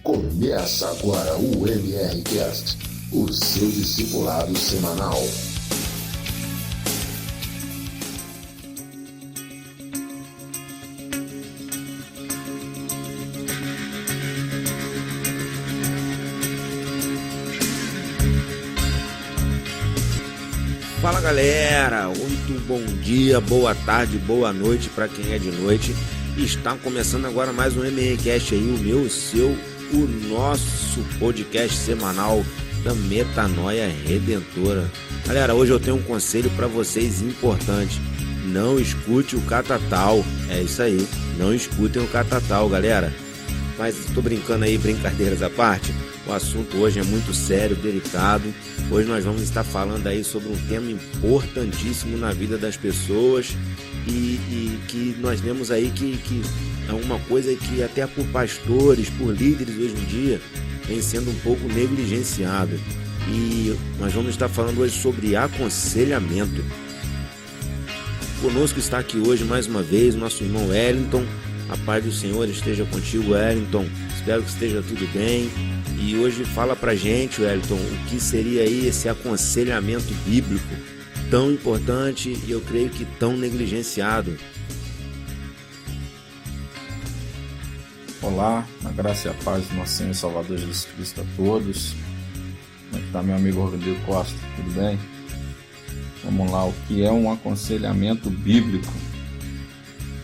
Começa agora o MRCast, o seu discipulado semanal. Fala galera, muito bom dia, boa tarde, boa noite para quem é de noite. Está começando agora mais um MRCast aí, o meu, o seu, o nosso podcast semanal da Metanoia Redentora. Galera, hoje eu tenho um conselho para vocês importante: não escute o catatal. É isso aí, não escutem o catatal, galera. Mas tô brincando aí, brincadeiras à parte. O assunto hoje é muito sério, delicado. Hoje nós vamos estar falando aí sobre um tema importantíssimo na vida das pessoas e que nós vemos aí que é uma coisa que até por pastores, por líderes hoje em dia vem sendo um pouco negligenciado. E nós vamos estar falando hoje sobre aconselhamento. Conosco está aqui hoje mais uma vez o nosso irmão Wellington. A paz do Senhor esteja contigo, Wellington. Espero que esteja tudo bem. E hoje fala pra gente, Wellington, o que seria aí esse aconselhamento bíblico tão importante e eu creio que tão negligenciado. Olá, na graça e a paz do nosso Senhor e Salvador Jesus Cristo a todos. Como é que tá meu amigo Rodrigo Costa? Tudo bem? Vamos lá, o que é um aconselhamento bíblico?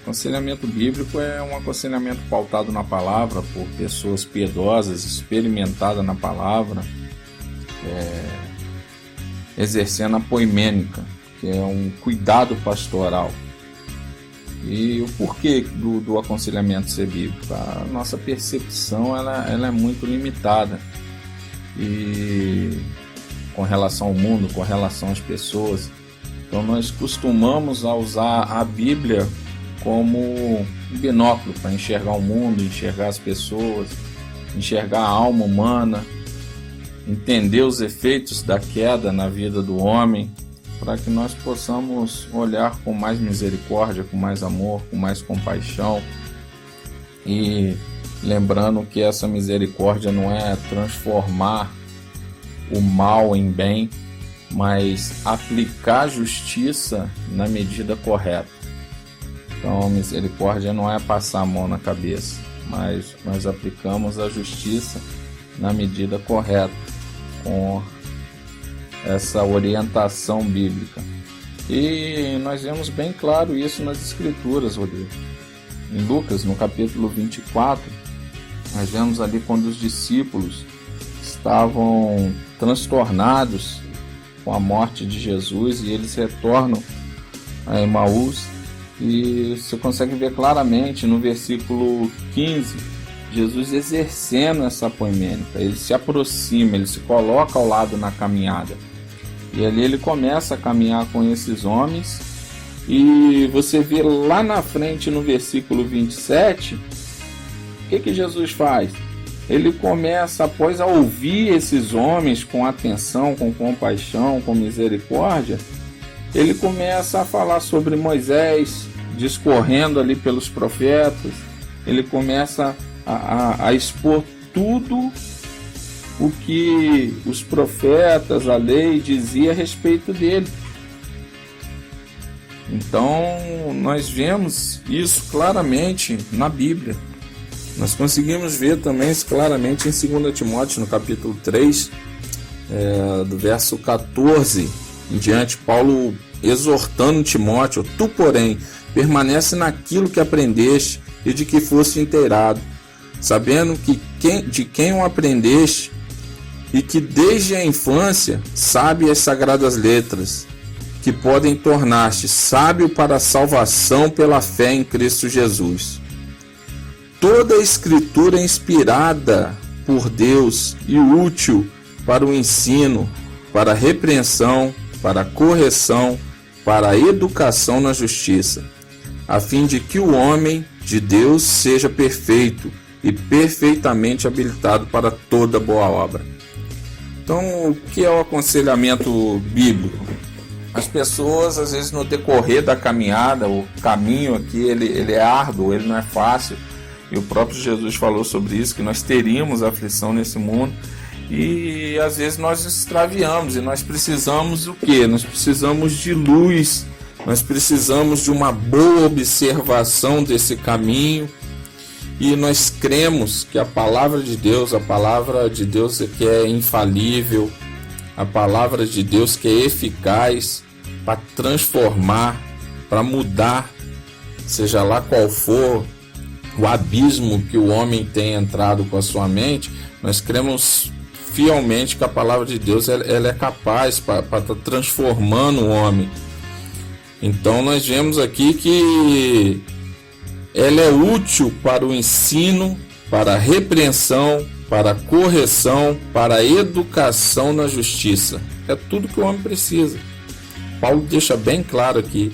Aconselhamento bíblico é um aconselhamento pautado na palavra por pessoas piedosas, experimentadas na palavra, exercendo a poimênica, que é um cuidado pastoral. E o porquê do aconselhamento ser bíblico? A nossa percepção ela é muito limitada e com relação ao mundo, com relação às pessoas. Então nós costumamos a usar a Bíblia como um binóculo para enxergar o mundo, enxergar as pessoas, enxergar a alma humana, entender os efeitos da queda na vida do homem, para que nós possamos olhar com mais misericórdia, com mais amor, com mais compaixão, e lembrando que essa misericórdia não é transformar o mal em bem, mas aplicar justiça na medida correta. Então, misericórdia não é passar a mão na cabeça, mas nós aplicamos a justiça na medida correta, com essa orientação bíblica. E nós vemos bem claro isso nas Escrituras, Rodrigo. Em Lucas, no capítulo 24, nós vemos ali quando os discípulos estavam transtornados com a morte de Jesus e eles retornam a Emaús. E você consegue ver claramente no versículo 15, Jesus exercendo essa poimênica. Ele se aproxima, ele se coloca ao lado na caminhada. E ali ele começa a caminhar com esses homens. E você vê lá na frente no versículo 27, o que Jesus faz? Ele começa, após a ouvir esses homens com atenção, com compaixão, com misericórdia, ele começa a falar sobre Moisés, discorrendo ali pelos profetas. Ele começa a expor tudo o que os profetas, a lei dizia a respeito dele. Então nós vemos isso claramente na Bíblia. Nós conseguimos ver também isso claramente em 2 Timóteo, no capítulo 3, do verso 14 em diante, Paulo exortando Timóteo: tu, porém, permanece naquilo que aprendeste e de que foste inteirado, sabendo de quem o aprendeste e que desde a infância sabe as sagradas letras, que podem tornar-te sábio para a salvação pela fé em Cristo Jesus. Toda a Escritura é inspirada por Deus e útil para o ensino, para a repreensão, para a correção, para a educação na justiça, a fim de que o homem de Deus seja perfeito e perfeitamente habilitado para toda boa obra. Então, o que é o aconselhamento bíblico? As pessoas, às vezes, no decorrer da caminhada, o caminho aqui, ele é árduo, ele não é fácil, E o próprio Jesus falou sobre isso, que nós teríamos aflição nesse mundo. E às vezes nós extraviamos e nós precisamos o quê? Nós precisamos de luz, nós precisamos de uma boa observação desse caminho. E nós cremos que a palavra de Deus é que é infalível, a palavra de Deus que é eficaz para transformar, para mudar, seja lá qual for o abismo que o homem tem entrado com a sua mente. Nós cremos fielmente que a palavra de Deus ela é capaz para estar transformando o homem. Então nós vemos aqui que ela é útil para o ensino, para a repreensão, para a correção, para a educação na justiça. É tudo que o homem precisa. Paulo deixa bem claro aqui.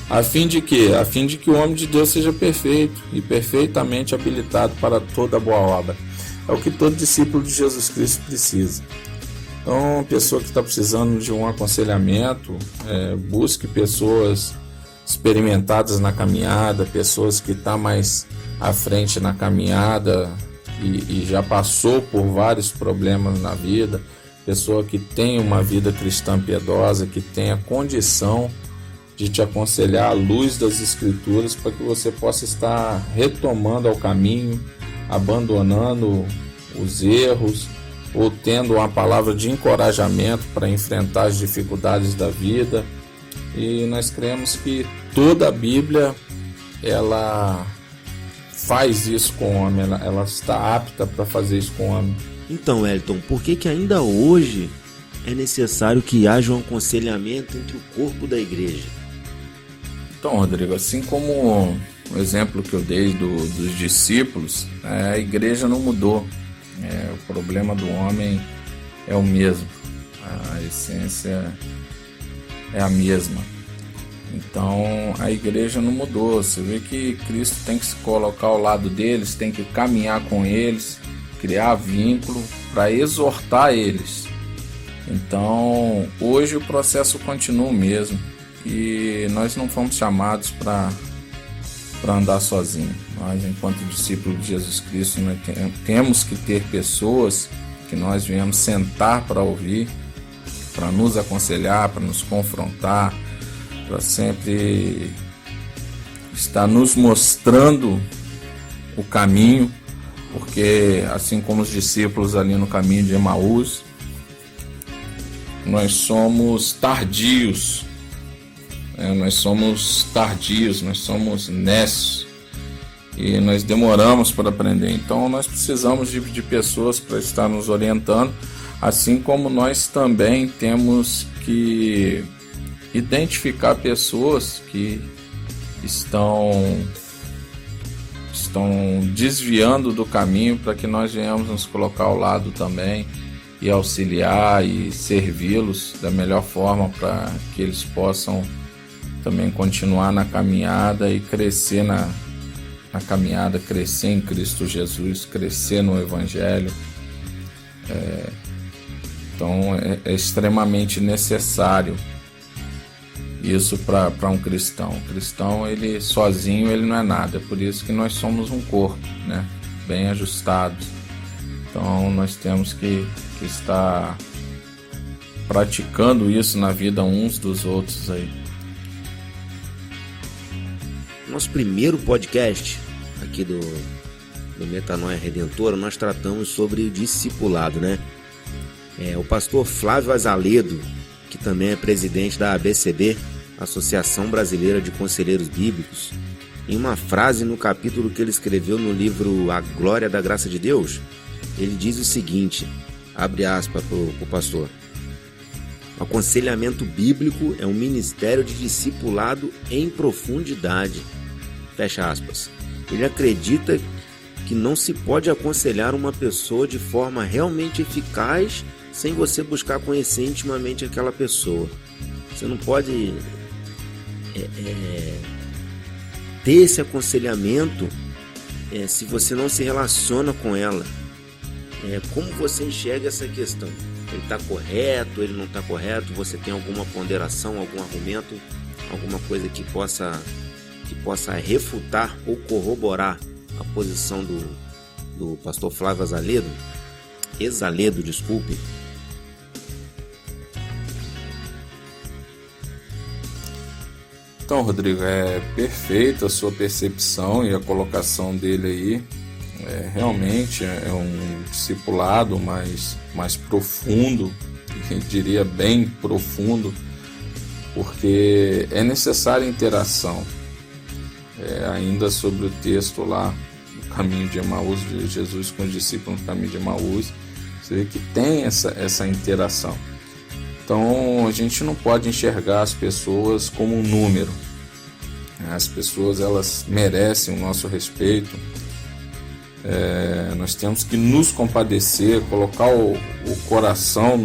A fim de quê? A fim de que o homem de Deus seja perfeito e perfeitamente habilitado para toda boa obra. É o que todo discípulo de Jesus Cristo precisa. Então, a pessoa que está precisando de um aconselhamento, busque pessoas experimentadas na caminhada, pessoas que estão mais à frente na caminhada e já passou por vários problemas na vida, pessoa que tem uma vida cristã piedosa, que tem a condição de te aconselhar à luz das Escrituras para que você possa estar retomando ao caminho, abandonando os erros ou tendo uma palavra de encorajamento para enfrentar as dificuldades da vida. E nós cremos que toda a Bíblia ela faz isso com o homem, ela está apta para fazer isso com o homem. Então, Wellington, por que ainda hoje é necessário que haja um aconselhamento entre o corpo da igreja? Então, Rodrigo, assim como o exemplo que eu dei dos discípulos, a igreja não mudou. O problema do homem é o mesmo, a essência é a mesma. Então a igreja não mudou. Você vê que Cristo tem que se colocar ao lado deles, tem que caminhar com eles, criar vínculo para exortar eles. Então hoje o processo continua o mesmo e nós não fomos chamados para andar sozinhos. Nós, enquanto discípulos de Jesus Cristo, nós temos que ter pessoas que nós viemos sentar para ouvir, para nos aconselhar, para nos confrontar, para sempre estar nos mostrando o caminho, porque assim como os discípulos ali no caminho de Emaús, nós somos tardios, nós somos nécios e nós demoramos para aprender. Então nós precisamos de pessoas para estar nos orientando, assim como nós também temos que identificar pessoas que estão desviando do caminho para que nós venhamos nos colocar ao lado também e auxiliar e servi-los da melhor forma para que eles possam também continuar na caminhada e crescer na caminhada, crescer em Cristo Jesus, crescer no Evangelho. Então é extremamente necessário isso para um cristão. O cristão, ele sozinho, ele não é nada. É por isso que nós somos um corpo, né? Bem ajustado. Então nós temos que estar praticando isso na vida uns dos outros aí. Nosso primeiro podcast aqui do Metanoia Redentora, nós tratamos sobre discipulado, né? O pastor Flávio Azaledo, que também é presidente da ABCB, Associação Brasileira de Conselheiros Bíblicos, em uma frase no capítulo que ele escreveu no livro A Glória da Graça de Deus, ele diz o seguinte, abre aspas para o pastor: o aconselhamento bíblico é um ministério de discipulado em profundidade, fecha aspas. Ele acredita que não se pode aconselhar uma pessoa de forma realmente eficaz sem você buscar conhecer intimamente aquela pessoa. Você não pode ter esse aconselhamento se você não se relaciona com ela. Como você enxerga essa questão? Ele está correto, ele não está correto? Você tem alguma ponderação, algum argumento, alguma coisa que possa refutar ou corroborar a posição do pastor Flávio Exaledo, desculpe. Então, Rodrigo, é perfeita a sua percepção e a colocação dele aí. Realmente é um discipulado mais profundo, eu diria bem profundo, porque é necessária interação. Ainda sobre o texto lá, o caminho de Emaús, de Jesus com os discípulos no caminho de Emaús, você vê que tem essa interação. Então a gente não pode enxergar as pessoas como um número. As pessoas, elas merecem o nosso respeito. Nós temos que nos compadecer, colocar o coração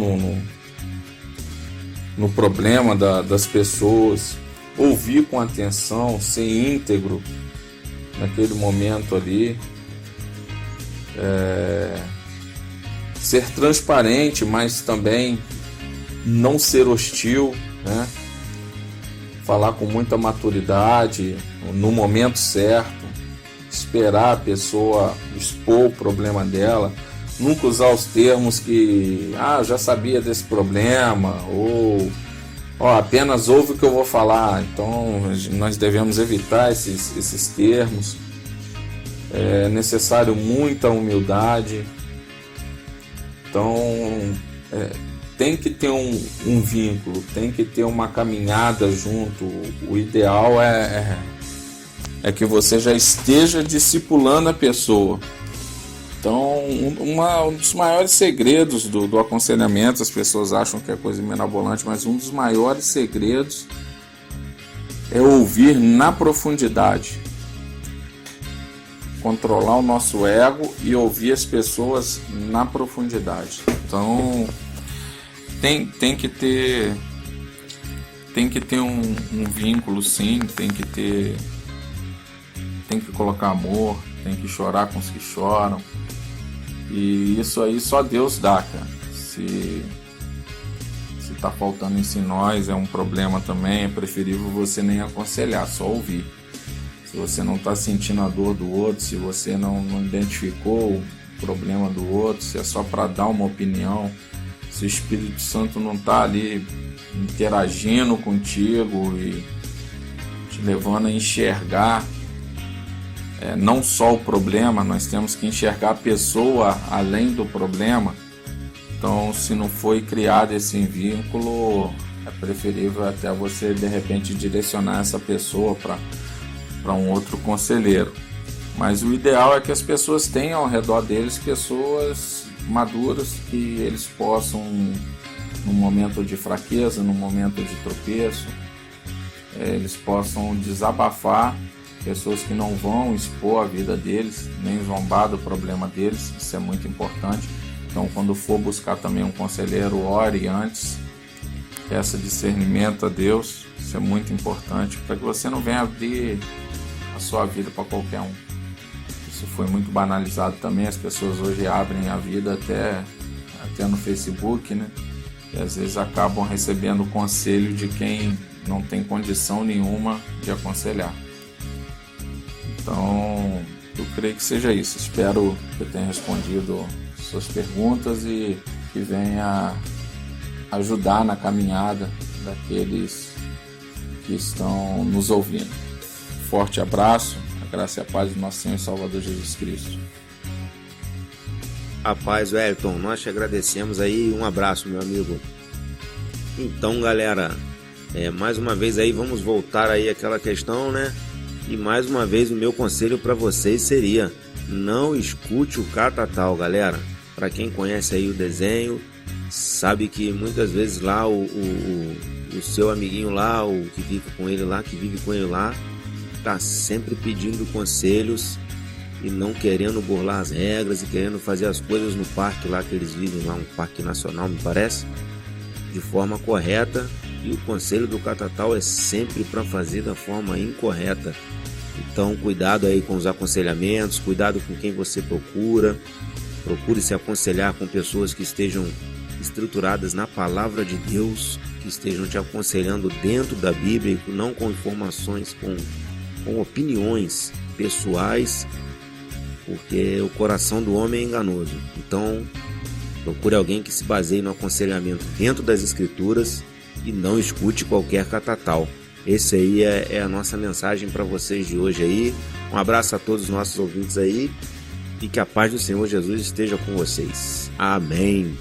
no problema das pessoas, ouvir com atenção, ser íntegro naquele momento ali, ser transparente, mas também não ser hostil, né? Falar com muita maturidade, no momento certo, esperar a pessoa expor o problema dela, nunca usar os termos que já sabia desse problema, ou apenas ouve o que eu vou falar. Então nós devemos evitar esses termos. É necessário muita humildade. Então tem que ter um vínculo, tem que ter uma caminhada junto. O ideal é que você já esteja discipulando a pessoa. Então, um dos maiores segredos do aconselhamento, as pessoas acham que é coisa mirabolante, mas um dos maiores segredos é ouvir na profundidade. Controlar o nosso ego e ouvir as pessoas na profundidade. Então, tem que ter um vínculo, sim, tem que colocar amor, tem que chorar com os que choram. E isso aí só Deus dá, cara. Se tá faltando isso em nós, é um problema também, é preferível você nem aconselhar, só ouvir. Se você não está sentindo a dor do outro, se você não identificou o problema do outro, se é só para dar uma opinião, se o Espírito Santo não está ali interagindo contigo e te levando a enxergar não só o problema, nós temos que enxergar a pessoa além do problema. Então, se não foi criado esse vínculo, é preferível até você de repente direcionar essa pessoa para um outro conselheiro. Mas o ideal é que as pessoas tenham ao redor deles pessoas maduras, que eles possam, no momento de fraqueza, no momento de tropeço, eles possam desabafar. Pessoas que não vão expor a vida deles, nem zombar do problema deles, isso é muito importante. Então, quando for buscar também um conselheiro, ore antes, peça discernimento a Deus, isso é muito importante, para que você não venha abrir a sua vida para qualquer um. Isso foi muito banalizado também, as pessoas hoje abrem a vida até no Facebook, né? E às vezes acabam recebendo conselho de quem não tem condição nenhuma de aconselhar. Então, eu creio que seja isso. Espero que eu tenha respondido suas perguntas e que venha ajudar na caminhada daqueles que estão nos ouvindo. Forte abraço, a graça e a paz do nosso Senhor e Salvador Jesus Cristo. A paz, Wellington, nós te agradecemos aí, um abraço, meu amigo. Então, galera, mais uma vez aí, vamos voltar aí àquela questão, né? E mais uma vez o meu conselho para vocês seria: não escute o catatal, galera. Para quem conhece aí o desenho, sabe que muitas vezes lá o seu amiguinho lá, o que vive com ele lá, tá sempre pedindo conselhos e não querendo burlar as regras e querendo fazer as coisas no parque lá que eles vivem lá, um parque nacional, me parece, de forma correta. E o conselho do catatal é sempre para fazer da forma incorreta. Então, cuidado aí com os aconselhamentos, cuidado com quem você procura. Procure se aconselhar com pessoas que estejam estruturadas na palavra de Deus, que estejam te aconselhando dentro da Bíblia, não com informações, com opiniões pessoais porque o coração do homem é enganoso. Então, procure alguém que se baseie no aconselhamento dentro das Escrituras e não escute qualquer catatal. Esse aí é a nossa mensagem para vocês de hoje aí. Um abraço a todos os nossos ouvintes aí e que a paz do Senhor Jesus esteja com vocês. Amém.